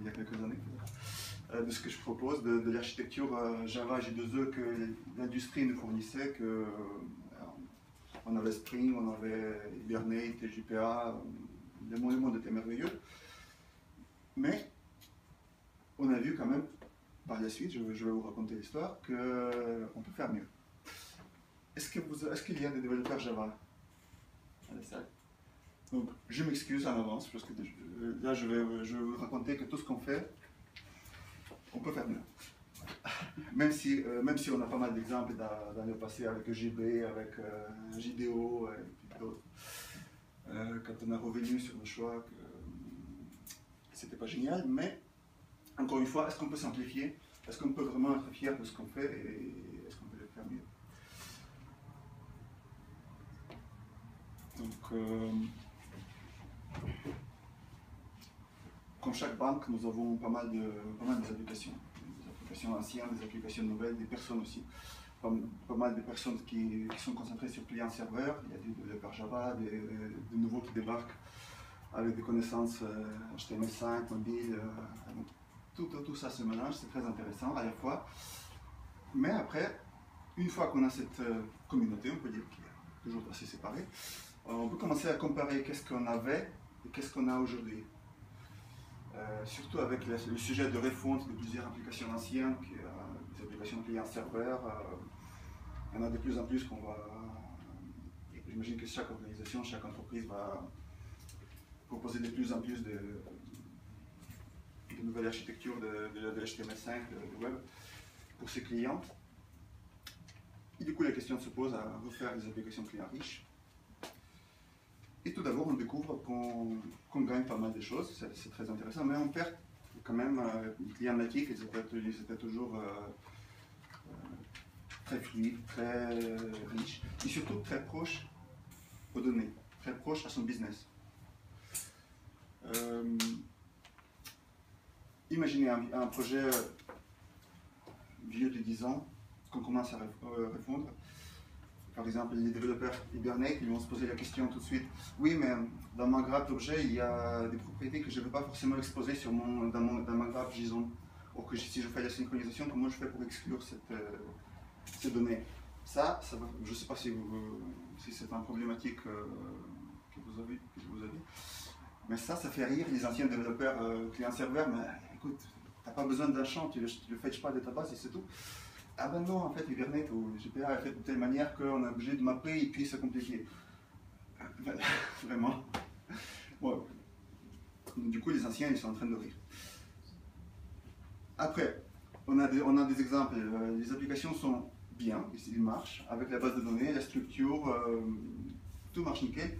y a quelques années, de ce que je propose, de l'architecture Java J2E que l'industrie nous fournissait, que on avait Spring, on avait Hibernate, JPA, le monde était merveilleux. Mais on a vu quand même, par la suite, je vais vous raconter l'histoire, qu'on peut faire mieux. Est-ce qu'il y a des développeurs Java à la salle? Donc, je m'excuse en avance, parce que là, je vais vous raconter que tout ce qu'on fait, on peut faire mieux. Même si on a pas mal d'exemples dans le passé avec JB, avec JDO et puis d'autres. Quand on est revenu sur nos choix, c'était pas génial, mais encore une fois, est-ce qu'on peut simplifier? Est-ce qu'on peut vraiment être fier de ce qu'on fait et est-ce qu'on peut le faire mieux? Donc, comme chaque banque, nous avons pas mal d'applications. Des applications anciennes, des applications nouvelles, des personnes aussi. Pas mal de personnes qui sont concentrées sur client-serveur. Il y a des développeurs Java, des nouveaux qui débarquent avec des connaissances HTML5, mobile. Tout ça se mélange, c'est très intéressant à la fois. Mais après, une fois qu'on a cette communauté, on peut dire qui est toujours assez séparée, on peut commencer à comparer qu'est-ce qu'on avait et qu'est-ce qu'on a aujourd'hui. Surtout avec le sujet de refonte de plusieurs applications anciennes, des applications client-serveur, il y en a de plus en plus qu'on va... J'imagine que chaque organisation, chaque entreprise va proposer de plus en plus de nouvelles architectures de HTML5, de web, pour ses clients. Et du coup, la question se pose à refaire des applications clients riches. Et tout d'abord, on découvre qu'on gagne pas mal de choses, c'est très intéressant, mais on perd quand même les clients natifs, ils étaient toujours très fluides, très riches, et surtout très proches aux données, très proches à son business. Imaginez un projet vieux de 10 ans qu'on commence à refondre. Par exemple, les développeurs Hibernate, ils vont se poser la question tout de suite. Oui, mais dans ma grappe d'objets, il y a des propriétés que je ne veux pas forcément exposer dans ma grappe JSON. Or que si je fais la synchronisation, comment je fais pour exclure ces données? Ça va, je ne sais pas si c'est une problématique que vous avez, mais ça fait rire les anciens développeurs client-serveur. Mais écoute, tu n'as pas besoin d'un champ, tu le fetches pas de ta base et c'est tout. Ah ben non, en fait, Hibernate ou GPA est fait de telle manière qu'on est obligé de mapper et puis c'est compliqué. Vraiment. Bon. Du coup, les anciens, ils sont en train de rire. Après, on a des exemples. Les applications sont bien, ils marchent, avec la base de données, la structure, tout marche nickel.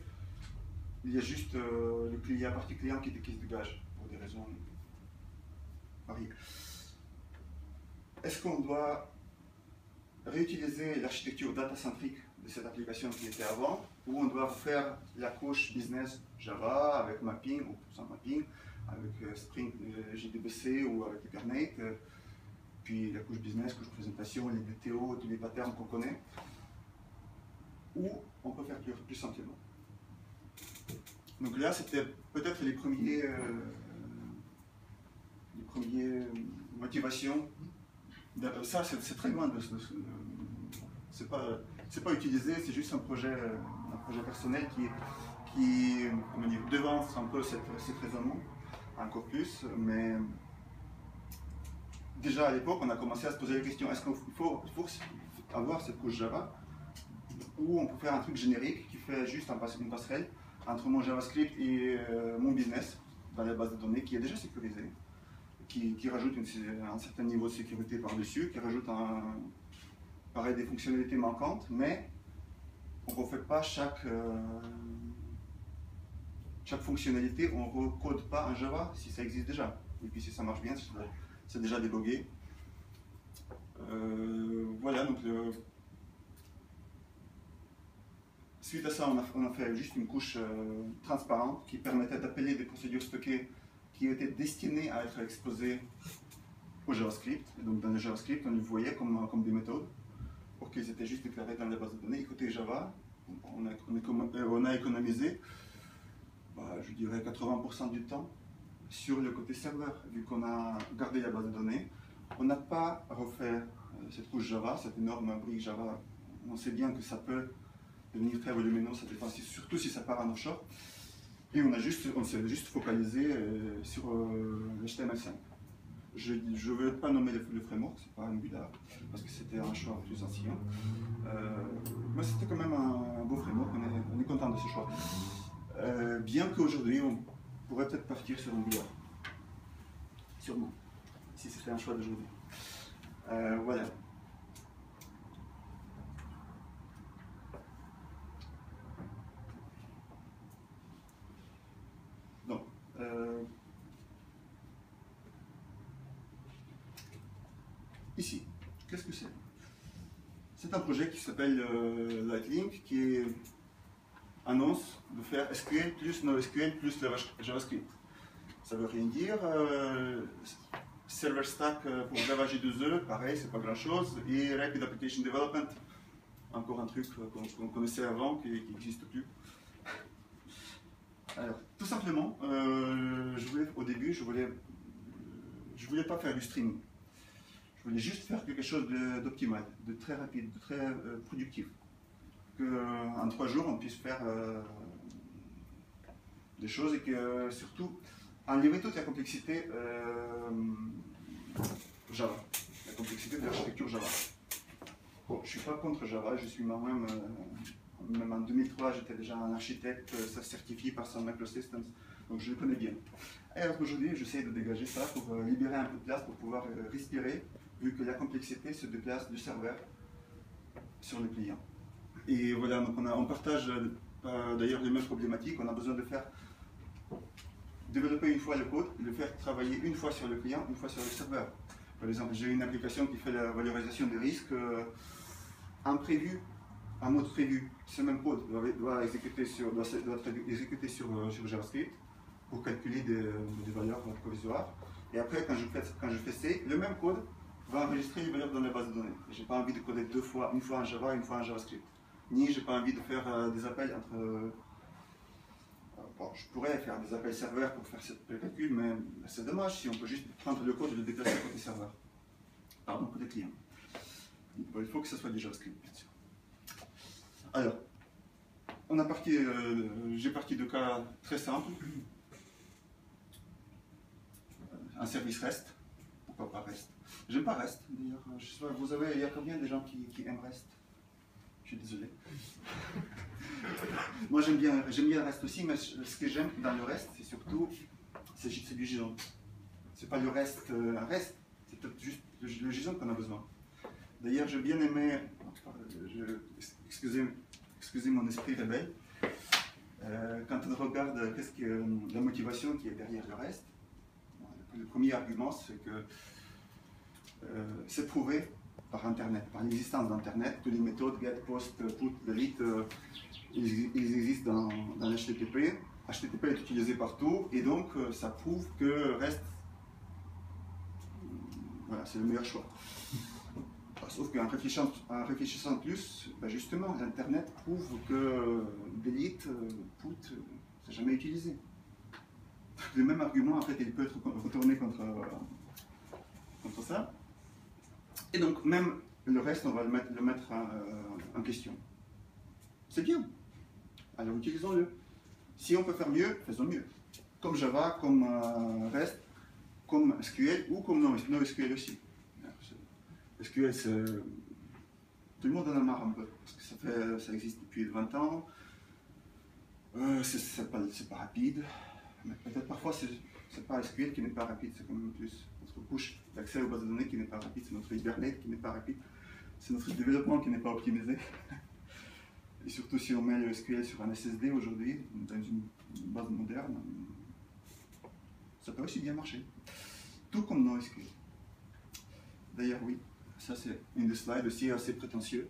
Il y a juste la partie client qui se dégage, pour des raisons variées. Est-ce qu'on doit réutiliser l'architecture data-centrique de cette application qui était avant, ou on doit faire la couche business Java avec mapping, ou sans mapping, avec Spring JDBC ou avec Hibernate, puis la couche business, couche présentation, les DTO, tous les patterns qu'on connaît, ou on peut faire plus simplement. Donc là, c'était peut-être les premières motivations. Ça, c'est très loin de c'est pas utilisé, c'est juste un projet personnel qui comment dire, devance un peu cet raisonnement encore plus. Mais déjà à l'époque, on a commencé à se poser la question, est-ce qu'il faut avoir cette couche Java, ou on peut faire un truc générique qui fait juste une passerelle entre mon JavaScript et mon business dans la base de données qui est déjà sécurisée, qui rajoute un certain niveau de sécurité par-dessus, qui rajoute pareil, des fonctionnalités manquantes, mais on ne refait pas chaque fonctionnalité, on ne recode pas en Java si ça existe déjà. Et puis si ça marche bien, c'est déjà délogué. Voilà, donc suite à ça, on a fait juste une couche transparente qui permettait d'appeler des procédures stockées qui étaient destinées à être exposées au JavaScript. Et donc dans le JavaScript, on les voyait comme des méthodes, pour qu'ils étaient juste déclarés dans la base de données. Et côté Java, on a économisé, je dirais 80% du temps sur le côté serveur, vu qu'on a gardé la base de données. On n'a pas refait cette couche Java, cette énorme brique Java. On sait bien que ça peut devenir très volumineux, ça dépend surtout si ça part en offshore. Et on s'est juste focalisé sur l'HTML5. Je ne veux pas nommer le framework, c'est pas Angular, parce que c'était un choix plus ancien. Mais c'était quand même un beau framework, on est content de ce choix. Bien qu'aujourd'hui, on pourrait peut-être partir sur Angular. Sûrement, si c'était un choix d'aujourd'hui. Voilà. Donc, ici, qu'est-ce que c'est? C'est un projet qui s'appelle Lightlink, qui annonce de faire SQL plus NoSQL plus JavaScript. Ça veut rien dire. Server Stack pour Java J2E, pareil, c'est pas grand chose. Et Rapid Application Development, encore un truc qu'on connaissait avant, qui n'existe plus. Alors, tout simplement, au début, je voulais pas faire du streaming. Je voulais juste faire quelque chose d'optimal, de très rapide, de très productif. Qu'en 3 jours, on puisse faire des choses et que surtout, enlever toute la complexité Java, la complexité de l'architecture Java. Bon, je ne suis pas contre Java, je suis moi-même, même en 2003, j'étais déjà un architecte certifié par Sun Microsystems, donc je le connais bien. Et alors aujourd'hui, j'essaie de dégager ça pour libérer un peu de place pour pouvoir respirer, vu que la complexité se déplace du serveur sur le client. Et voilà, donc on partage d'ailleurs les mêmes problématiques, on a besoin de développer une fois le code, le faire travailler une fois sur le client, une fois sur le serveur. Par exemple, j'ai une application qui fait la valorisation des risques imprévu, en mode prévu. Ce même code doit être exécuté sur JavaScript pour calculer des valeurs provisoires. Et après, quand je fais C, le même code va enregistrer les valeurs dans la base de données. Je n'ai pas envie de coder deux fois, une fois en Java, une fois en JavaScript. Ni je n'ai pas envie de faire des appels entre... Bon, je pourrais faire des appels serveurs pour faire ce calcul, mais c'est dommage si on peut juste prendre le code et le déplacer côté serveur. Pardon, côté client. Bon, il faut que ce soit du JavaScript, bien sûr. Alors, j'ai parti de cas très simples. Un service REST. Pourquoi pas REST? J'aime pas REST, d'ailleurs. Il y a combien de gens qui aiment REST? Je suis désolé. Moi j'aime bien le REST aussi, mais ce que j'aime dans le REST, c'est surtout c'est du JSON. C'est pas le REST, un REST, c'est peut-être juste le JSON qu'on a besoin. D'ailleurs, j'ai bien aimé, excusez mon esprit rebelle, quand on regarde la motivation qui est derrière le REST, le premier argument c'est que c'est prouvé par Internet, par l'existence d'Internet, que les méthodes get, post, put, delete, ils existent dans l'HTTP. HTTP est utilisé partout et donc ça prouve que REST, voilà, c'est le meilleur choix. Sauf qu'en réfléchissant plus, ben justement, l'Internet prouve que delete, put, c'est jamais utilisé. Le même argument, en fait, il peut être retourné contre ça. Et donc, même le reste, on va le mettre en question. C'est bien. Alors, utilisons-le. Si on peut faire mieux, faisons mieux. Comme Java, comme REST, comme SQL ou comme NoSQL aussi. SQL, tout le monde en a marre un peu, parce que ça existe depuis 20 ans. C'est pas rapide. Mais peut-être parfois, c'est pas SQL qui n'est pas rapide, c'est quand même plus notre push d'accès aux bases de données qui n'est pas rapide, c'est notre Hibernate qui n'est pas rapide, c'est notre développement qui n'est pas optimisé. Et surtout si on met le SQL sur un SSD aujourd'hui, dans une base moderne, ça peut aussi bien marcher. Tout comme NoSQL. D'ailleurs, oui, ça c'est une des slides aussi assez prétentieux.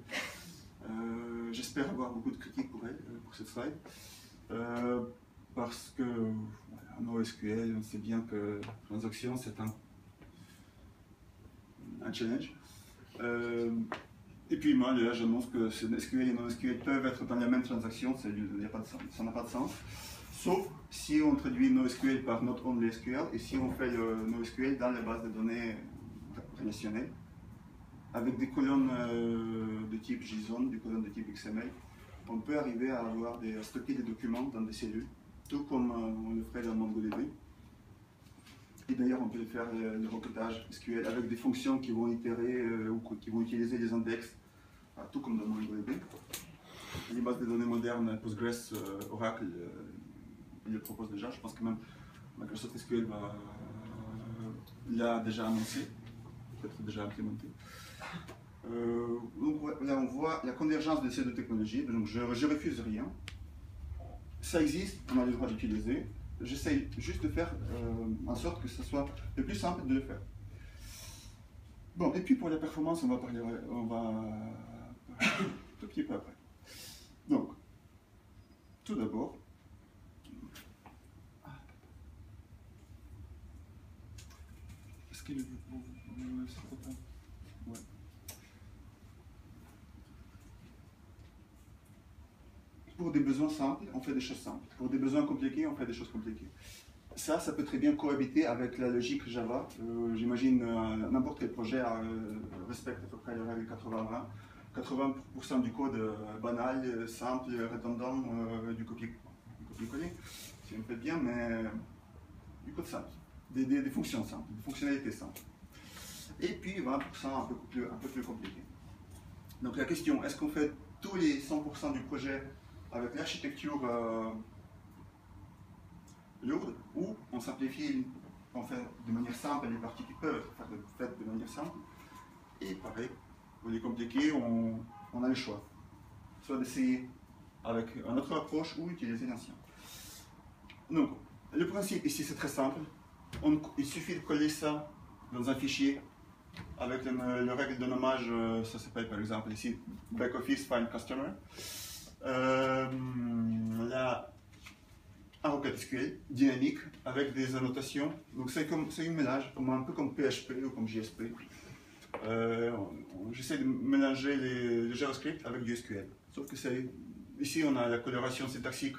J'espère avoir beaucoup de critiques pour cette slide. Parce que voilà, NoSQL, on sait bien que transaction c'est un challenge. Et puis moi, là, j'annonce que SQL et NoSQL peuvent être dans la même transaction, ça n'a pas de sens. Sauf si on traduit NoSQL par not only SQL et si on fait le NoSQL dans les bases de données relationnelles avec des colonnes de type JSON, des colonnes de type XML. On peut arriver à stocker des documents dans des cellules, tout comme on le ferait dans MongoDB. Et d'ailleurs, on peut faire le requêtage SQL avec des fonctions qui vont itérer ou qui vont utiliser des index, tout comme dans MongoDB. Les bases de données modernes, Postgres, Oracle, ils le proposent déjà. Je pense que même Microsoft SQL l'a déjà annoncé, peut-être déjà implémenté. Donc là, on voit la convergence de ces deux technologies. Donc je refuse rien. Ça existe, on a le droit d'utiliser. J'essaye juste de faire en sorte que ce soit le plus simple de le faire. Bon, et puis pour la performance, on va parler un tout petit peu après. Donc, tout d'abord, est-ce qu'il ouais. Pour des besoins simples, on fait des choses simples. Pour des besoins compliqués, on fait des choses compliquées. Ça peut très bien cohabiter avec la logique Java. J'imagine n'importe quel projet respecte à peu près la règle 80-20. 80% du code banal, simple, redondant, du copier-coller, si on fait bien, mais du code simple, des fonctions simples, des fonctionnalités simples. Et puis 20% un peu plus compliqué. Donc la question, est-ce qu'on fait tous les 100% du projet avec l'architecture lourde, ou on simplifie, on fait de manière simple les parties qui peuvent être faites de manière simple, et pareil, pour les compliqués, on a le choix, soit d'essayer avec une autre approche ou utiliser l'ancien. Donc, le principe ici c'est très simple, il suffit de coller ça dans un fichier avec le règle de nommage, ça s'appelle par exemple ici backoffice find customer. Là, un requête SQL dynamique avec des annotations. Donc c'est un mélange, un peu comme PHP ou comme JSP. J'essaie de mélanger le JavaScript avec du SQL. Sauf que ici on a la coloration syntaxique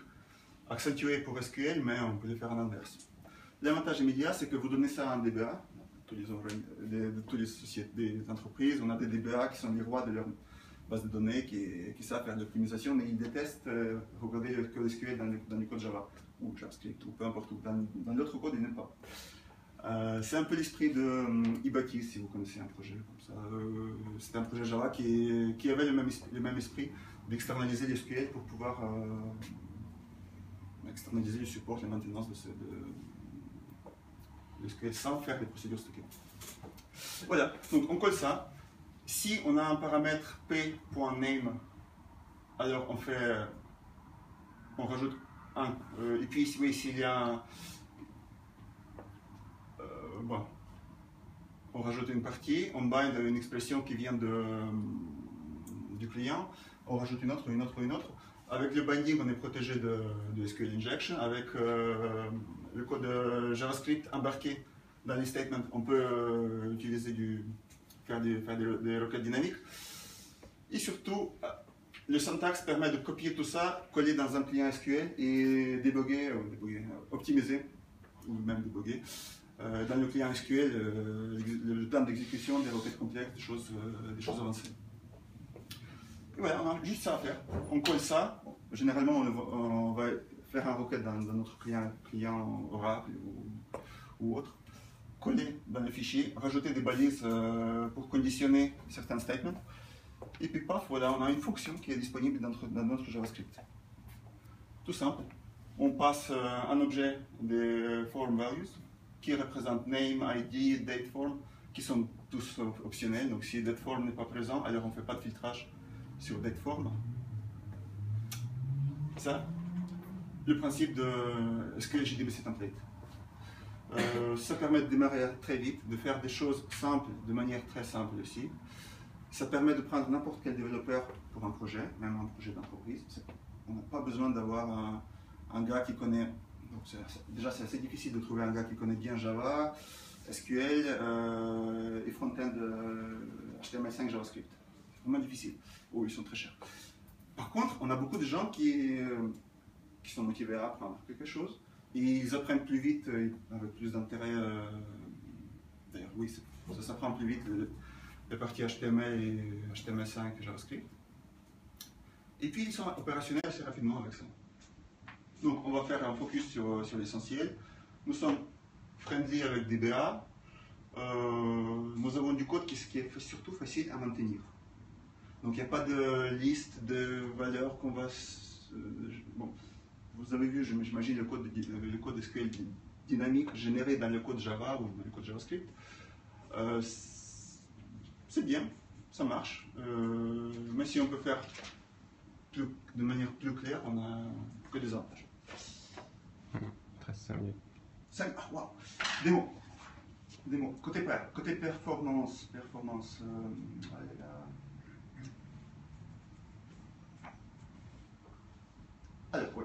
accentuée pour SQL, mais on peut le faire à l'inverse. L'avantage immédiat, c'est que vous donnez ça à un DBA. De toutes les sociétés, des entreprises, on a des DBA qui sont les rois de leur base de données, qui savent faire de l'optimisation, mais ils détestent regarder le code SQL dans le code Java, ou JavaScript, ou peu importe où. Dans l'autre code, ils n'aiment pas. C'est un peu l'esprit de Ibaki, si vous connaissez un projet comme ça. C'était un projet Java qui avait le même esprit d'externaliser les SQL pour pouvoir externaliser le support, la maintenance de SQL sans faire des procédures stockées. Voilà, donc on colle ça. Si on a un paramètre p.name, alors on rajoute un. Et puis oui, s'il y a bon, on rajoute une partie, on bind une expression qui vient du client, on rajoute une autre. Avec le binding, on est protégé de SQL injection. Avec le code JavaScript embarqué dans les statements, on peut faire des requêtes dynamiques. Et surtout, le syntaxe permet de copier tout ça, coller dans un client SQL et optimiser, ou même débugger, dans le client SQL le plan d'exécution des requêtes complexes, des choses avancées. Et voilà, on a juste ça à faire. On colle ça. Généralement, on va faire un requête dans notre client Oracle ou autre. Coller dans le fichier, rajouter des balises pour conditionner certains statements. Et puis paf, voilà, on a une fonction qui est disponible dans notre JavaScript. Tout simple. On passe un objet des form values qui représente name, ID, date form, qui sont tous optionnels. Donc si date form n'est pas présent, alors on ne fait pas de filtrage sur date form. Ça, le principe de SQL JDBC template. Ça permet de démarrer très vite, de faire des choses simples de manière très simple aussi. Ça permet de prendre n'importe quel développeur pour un projet, même un projet d'entreprise. On n'a pas besoin d'avoir un gars qui connaît. Déjà, c'est assez difficile de trouver un gars qui connaît bien Java, SQL et front-end HTML5 JavaScript. C'est vraiment difficile. Oh, ils sont très chers. Par contre, on a beaucoup de gens qui qui sont motivés à apprendre quelque chose. Et ils apprennent plus vite, avec plus d'intérêt. D'ailleurs, oui, ça s'apprend plus vite, les parties HTML et HTML5 et JavaScript. Et puis ils sont opérationnels assez rapidement avec ça. Donc on va faire un focus sur l'essentiel. Nous sommes friendly avec DBA. Nous avons du code qui est surtout facile à maintenir. Donc il n'y a pas de liste de valeurs qu'on va... Bon, vous avez vu, j'imagine, le code SQL dynamique généré dans le code Java ou dans le code JavaScript. C'est bien, ça marche. Mais si on peut faire de manière plus claire, on n'a que des avantages. Très sérieux. Wow. Démo. Côté performance. Alors, ouais.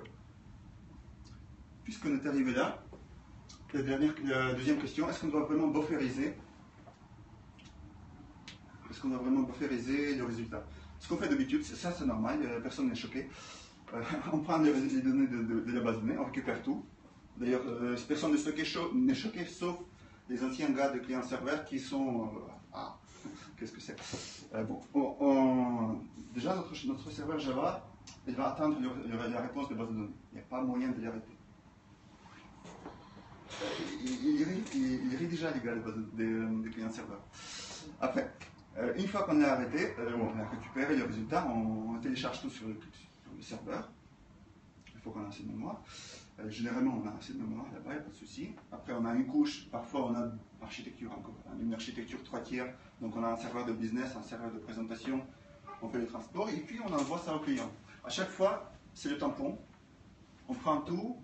Puisqu'on est arrivé là, la deuxième question, est-ce qu'on doit vraiment bufferiser? Est-ce qu'on doit vraiment bufferiser le résultat? Ce qu'on fait d'habitude, ça c'est normal, personne n'est choqué. On prend les données de la base de données, on récupère tout. D'ailleurs, personne n'est choqué, sauf les anciens gars de client-serveur qui sont... qu'est-ce que c'est? Déjà, notre serveur Java, il va attendre la réponse de base de données. Il n'y a pas moyen de l'arrêter. Il rédige déjà les gars des clients-serveurs. Après, une fois qu'on l'a arrêté, on a récupéré le résultat, on télécharge tout sur le serveur. Il faut qu'on ait assez de mémoire. Généralement, on a assez de mémoire là-bas, il n'y a pas de souci. Après, on a une couche, parfois on a architecture encore, une architecture 3 tiers. Donc on a un serveur de business, un serveur de présentation, on fait le transport et puis on envoie ça au client. À chaque fois, c'est le tampon. On prend tout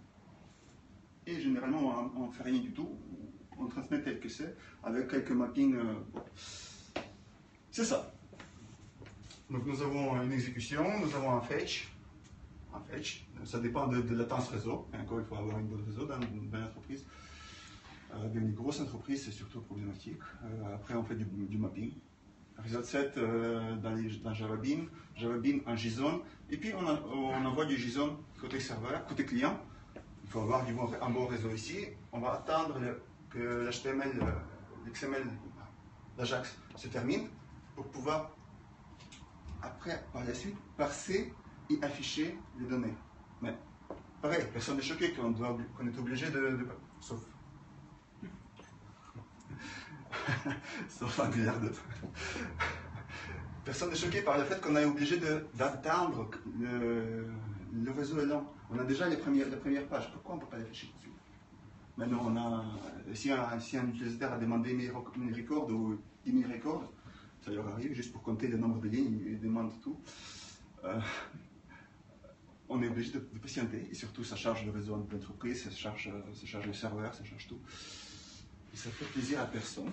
et généralement on ne fait rien du tout. On transmet tel que c'est avec quelques mappings. C'est ça. Donc nous avons une exécution, nous avons un fetch. Ça dépend de la latence réseau. Et encore, il faut avoir une bonne réseau dans une entreprise. Dans une grosse entreprise, c'est surtout problématique. Après, on fait du mapping. Result set dans Java Bean en JSON. Et puis, on envoie du JSON côté serveur, côté client. Il faut avoir un bon réseau ici. On va attendre que l'HTML, l'XML, l'Ajax se termine pour pouvoir, après, par la suite, parser et afficher les données. Mais pareil, personne n'est choqué qu'on est obligé sauf sauf Angular 2. Personne n'est choqué par le fait qu'on est obligé d'attendre le réseau est lent. On a déjà les premières pages. Pourquoi on ne peut pas les afficher tout de suite? Maintenant, si un utilisateur a demandé 1000 records ou 10 000 records, ça leur arrive juste pour compter le nombre de lignes, il demande tout. On est obligé de patienter et surtout ça charge le réseau d'entreprise, ça charge le serveur, ça charge tout. Et ça fait plaisir à personne.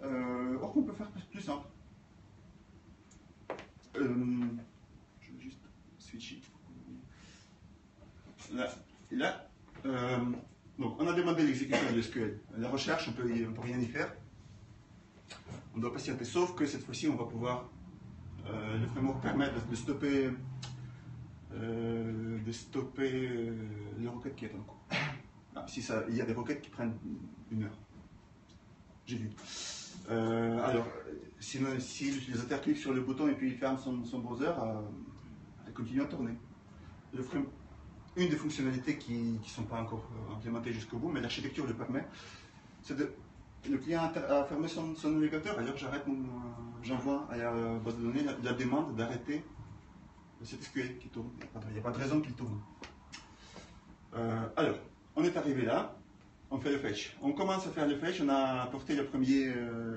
Or qu'on peut faire plus simple. Je vais juste switcher. Là, donc on a demandé l'exécution de SQL. La recherche, on peut rien y faire. On doit patienter, sauf que cette fois-ci, on va pouvoir, le framework permet de stopper les requêtes qui est en cours. Il y a des requêtes qui prennent 1 heure. J'ai vu. Alors, si l'utilisateur clique sur le bouton et puis il ferme son browser, elle continue à tourner. Une des fonctionnalités qui ne sont pas encore implémentées jusqu'au bout, mais l'architecture le permet, c'est le client a fermé son navigateur, alors j'envoie à la base de données la demande d'arrêter cet SQL qui tourne. Il n'y a pas de raison qu'il tourne. Alors, on est arrivé là, on fait le fetch. On commence à faire le fetch, on a apporté le premier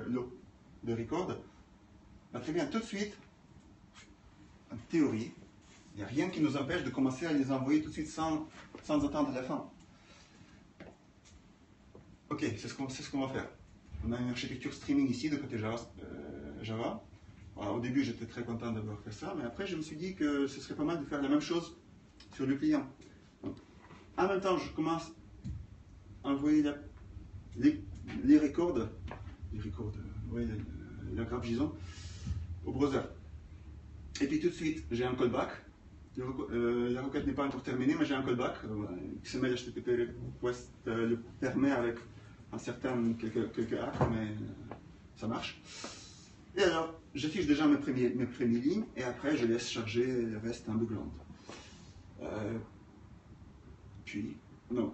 lot de record. Très bien, tout de suite, en théorie, il n'y a rien qui nous empêche de commencer à les envoyer tout de suite sans attendre la fin. Ok, c'est ce qu'on va faire. On a une architecture streaming ici de côté Java. Voilà, au début, j'étais très content d'avoir fait ça, mais après, je me suis dit que ce serait pas mal de faire la même chose sur le client. Donc, en même temps, je commence à envoyer les records, la graphe JSON, au browser. Et puis tout de suite, j'ai un callback La requête n'est pas encore terminée, mais j'ai un callback. XML HTTP request le permet avec quelques hacks, mais ça marche. Et alors, j'affiche déjà mes premières lignes, et après je laisse charger le reste en background. Puis, non.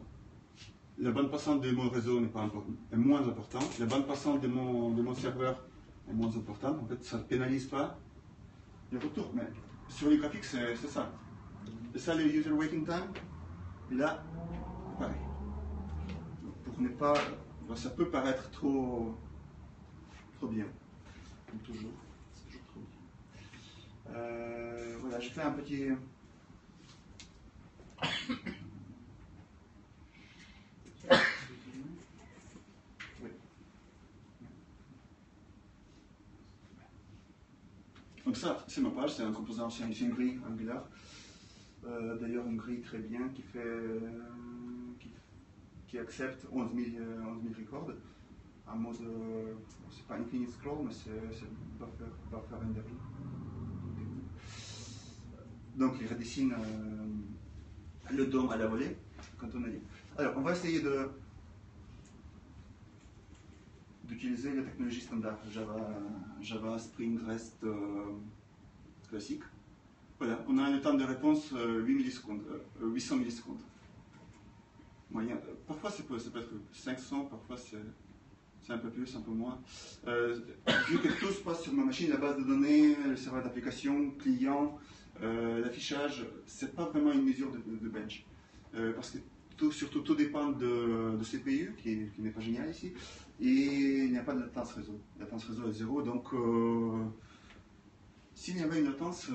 La bande passante de mon réseau est moins importante. La bande passante de mon serveur est moins importante. En fait, ça ne pénalise pas le retour. Mais sur les graphiques, c'est ça. Et ça, le user waiting time, et là, pareil. Pour ne pas. Ça peut paraître trop bien. Comme toujours. C'est toujours trop bien. Voilà, je fais un petit. Oui. Donc ça, c'est ma page, c'est un composant, c'est une grille Angular. D'ailleurs, une grille très bien qui accepte 11 000 records. En mode, c'est pas infinite scroll, mais c'est buffer rendering. Donc, il redessine le DOM à la volée, quand on a dit. Alors, on va essayer d'utiliser la technologie standard Java Spring REST classique. Voilà, on a un temps de réponse 800 millisecondes. Moyen. Parfois, ça peut être 500, parfois c'est un peu plus, un peu moins. Vu que tout se passe sur ma machine, la base de données, le serveur d'application, client, l'affichage, c'est pas vraiment une mesure de bench. Parce que surtout tout dépend de CPU, qui n'est pas génial ici, et il n'y a pas de latence réseau. La latence réseau est 0, donc s'il y avait une latence,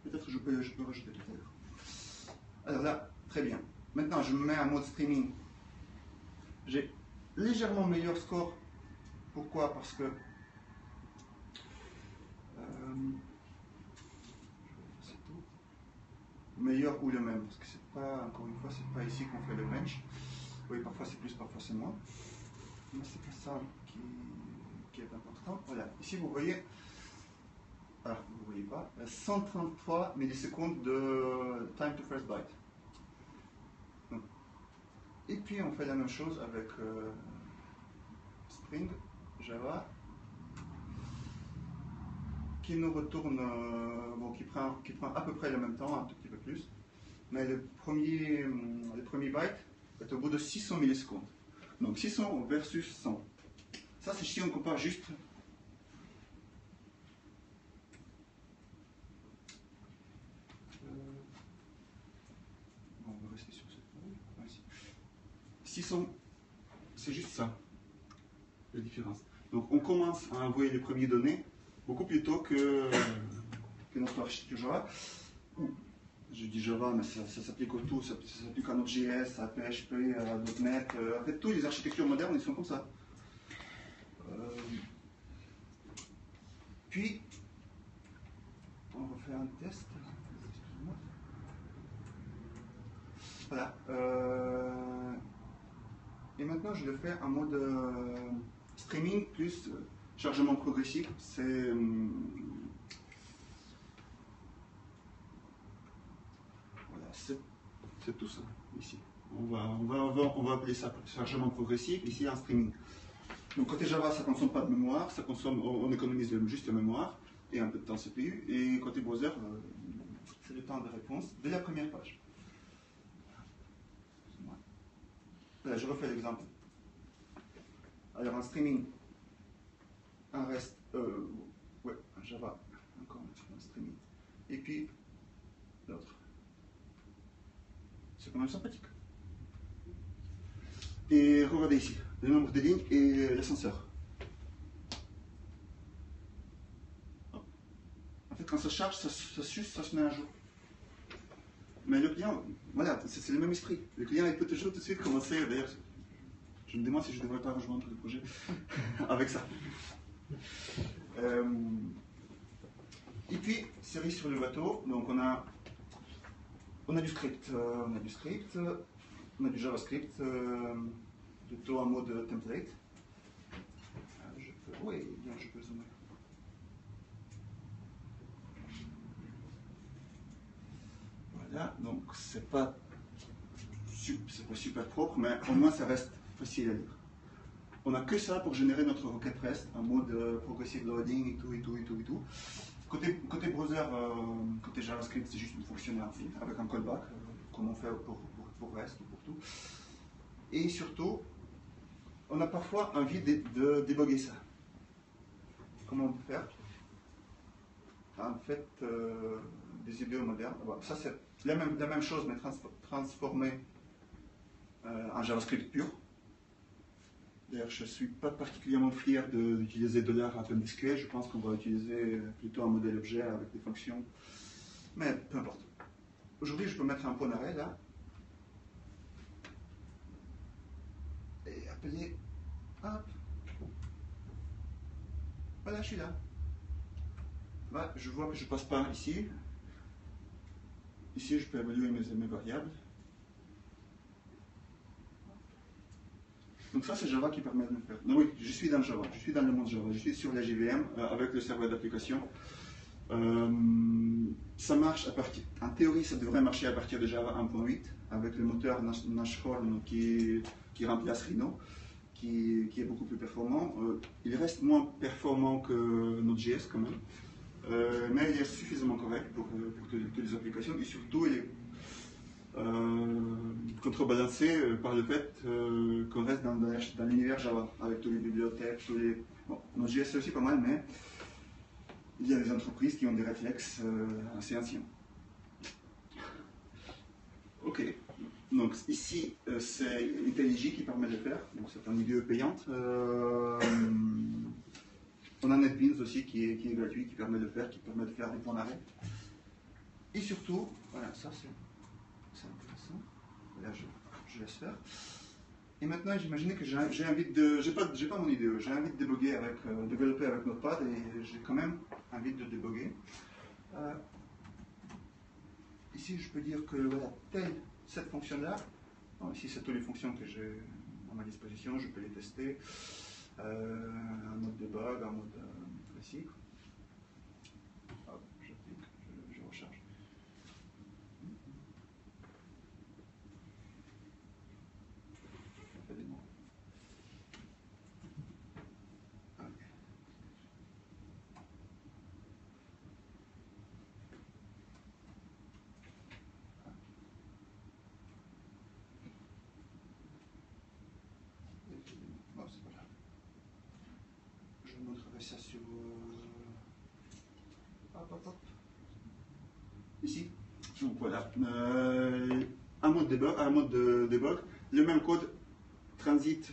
peut-être je peux rajouter tout à l'heure. Alors là, très bien. Maintenant, je me mets en mode streaming. J'ai légèrement meilleur score. Pourquoi? Parce que meilleur ou le même, parce que c'est pas, encore une fois, c'est pas ici qu'on fait le bench. Oui, parfois c'est plus, parfois c'est moins. Mais c'est pas ça qui est important. Voilà, ici vous voyez, alors vous voyez pas, 133 millisecondes de time to first byte. Donc, et puis on fait la même chose avec Spring, Java, qui nous retourne, qui prend à peu près le même temps, un tout petit peu plus, mais le premier byte est au bout de 600 millisecondes. Donc 600 versus 100. Ça, c'est si on compare juste. On va rester sur cette page. 600, c'est juste ça, la différence. Donc on commence à envoyer les premières données beaucoup plus tôt que notre architecture Java. Je dis Java, mais ça s'applique au tout, ça s'applique à Node.js, à PHP, à .NET. En fait, toutes les architectures modernes, ils sont comme ça. Puis, on va faire un test. Excusez-moi. Voilà. Et maintenant, je le fais en mode streaming plus chargement progressif. C'est tout ça ici. On va appeler ça chargement progressif, ici en streaming. Donc côté Java, ça ne consomme pas de mémoire, on économise juste la mémoire et un peu de temps CPU. Et côté browser, c'est le temps de réponse dès la première page. Là, je refais l'exemple. Alors en streaming, un reste, ouais, un Java, encore un streaming. Et puis l'autre. C'est quand même sympathique. Et regardez ici, le nombre de lignes et l'ascenseur. En fait, quand ça charge, ça se met à jour. Mais le client, voilà, c'est le même esprit. Le client, il peut toujours tout de suite commencer, d'ailleurs, je me demande si je ne devrais pas rejoindre le projet avec ça. Et puis, série sur le bateau, donc on a du script, on a du JavaScript, plutôt en mode template. Oui, bien, je peux zoomer. c'est pas super propre, mais au moins ça reste facile à lire. On n'a que ça pour générer notre requête REST, en mode progressive loading et tout. Côté browser, côté JavaScript, c'est juste une fonctionnalité avec un callback, comme on fait pour REST ou pour tout. Et surtout, on a parfois envie de débugger ça. Comment on peut faire? En fait, des idées modernes. Bon, ça, c'est la même chose, mais transformée en JavaScript pur. D'ailleurs, je ne suis pas particulièrement fier d'utiliser $SQL. Je pense qu'on va utiliser plutôt un modèle objet avec des fonctions. Mais peu importe. Aujourd'hui, je peux mettre un point d'arrêt là. Et appeler. Hop. Voilà, je suis là. Là, je vois que je ne passe pas ici. Ici, je peux évaluer mes variables. Donc ça, c'est Java qui permet de le faire. Donc oui, je suis dans Java, je suis dans le monde Java, je suis sur la JVM avec le serveur d'application. Ça marche à partir, en théorie, ça devrait marcher à partir de Java 1.8 avec le moteur Nashorn qui remplace Rhino, qui est beaucoup plus performant. Il reste moins performant que Node.js quand même, mais il est suffisamment correct pour toutes les applications et surtout il est contrebalancé par le fait qu'on reste dans l'univers Java, avec toutes les bibliothèques, Bon, Node.js c'est aussi pas mal, mais il y a des entreprises qui ont des réflexes assez anciens. Ok, donc ici c'est IntelliJ qui permet de le faire, donc c'est un IDE payante. On a NetBeans aussi qui est gratuit, qui permet de le faire, qui permet de faire des points d'arrêt. Et surtout, voilà, ça c'est intéressant. Là, je laisse faire. Et maintenant, j'imaginais que j'ai envie de. J'ai pas mon IDE, j'ai envie de débugger développer avec Notepad et j'ai quand même envie de débugger. Ici, je peux dire que voilà, cette fonction-là. Ici, c'est toutes les fonctions que j'ai à ma disposition, je peux les tester. En mode debug, en mode classique. Hop, je clique, je recharge. Je montrerai ça sur. Hop. Ici. Donc voilà. Un mode de debug. Le même code transite.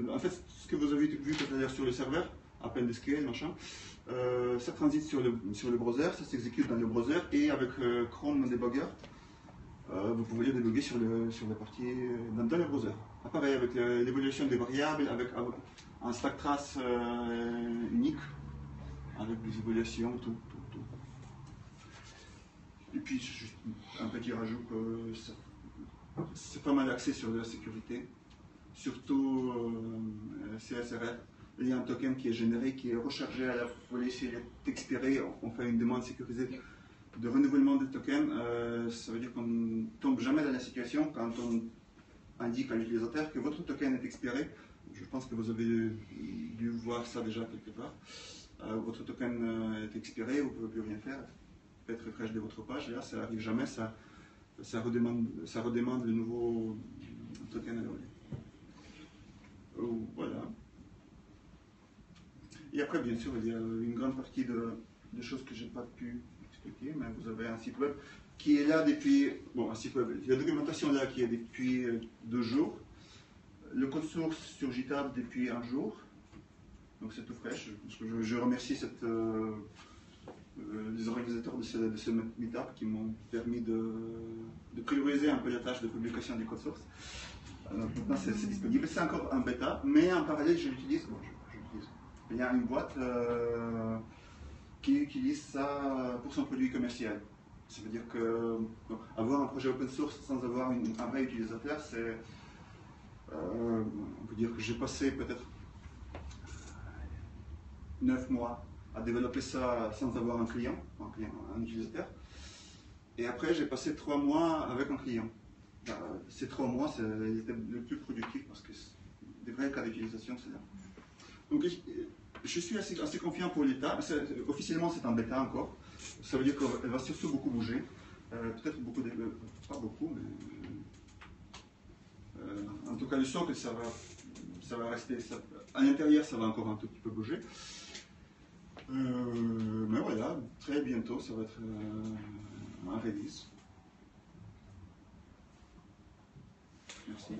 En fait, ce que vous avez vu tout à l'heure sur le serveur, appel SQL, machin, ça transite sur le browser, ça s'exécute dans le browser et avec Chrome Debugger, vous pouvez le débugger sur la partie dans le browser. Pareil avec l'évaluation des variables, avec un stack trace unique, avec des évaluations, tout. Et puis juste un petit rajout que c'est pas mal axé sur la sécurité, surtout CSRF. Il y a un token qui est généré, qui est rechargé à la folie. S'il est expiré, on fait une demande sécurisée de renouvellement du token. Ça veut dire qu'on ne tombe jamais dans la situation quand on indique à l'utilisateur que votre token est expiré. Je pense que vous avez dû voir ça déjà quelque part. Votre token est expiré, vous ne pouvez plus rien faire. Faites refresh de votre page, et là ça n'arrive jamais, ça redemande le nouveau token à l'eau. Voilà. Et après, bien sûr, il y a une grande partie de choses que je n'ai pas pu expliquer, mais vous avez un site web qui est là depuis. Bon, un site web, il y a la documentation là qui est depuis 2 jours. Le code source sur GitHub depuis 1 jour. Donc c'est tout fraîche. Je remercie les organisateurs de ce meetup qui m'ont permis de prioriser un peu la tâche de publication du code source. Maintenant c'est disponible. C'est encore en bêta, mais en parallèle je l'utilise. Il y a une boîte qui utilise ça pour son produit commercial. Ça veut dire que avoir un projet open source sans avoir un vrai utilisateur, c'est. On peut dire que j'ai passé peut-être 9 mois à développer ça sans avoir un client, un utilisateur. Et après, j'ai passé 3 mois avec un client. Ces 3 mois, ils étaient le plus productifs parce que des vrais cas d'utilisation, c'est là. Donc, je suis assez confiant pour l'état. Officiellement, c'est en bêta encore. Ça veut dire qu'elle va surtout beaucoup bouger. Peut-être beaucoup, pas beaucoup, mais en tout cas, le socle, ça va rester. À l'intérieur, ça va encore un tout petit peu bouger. Mais voilà, très bientôt, ça va être un release. Merci.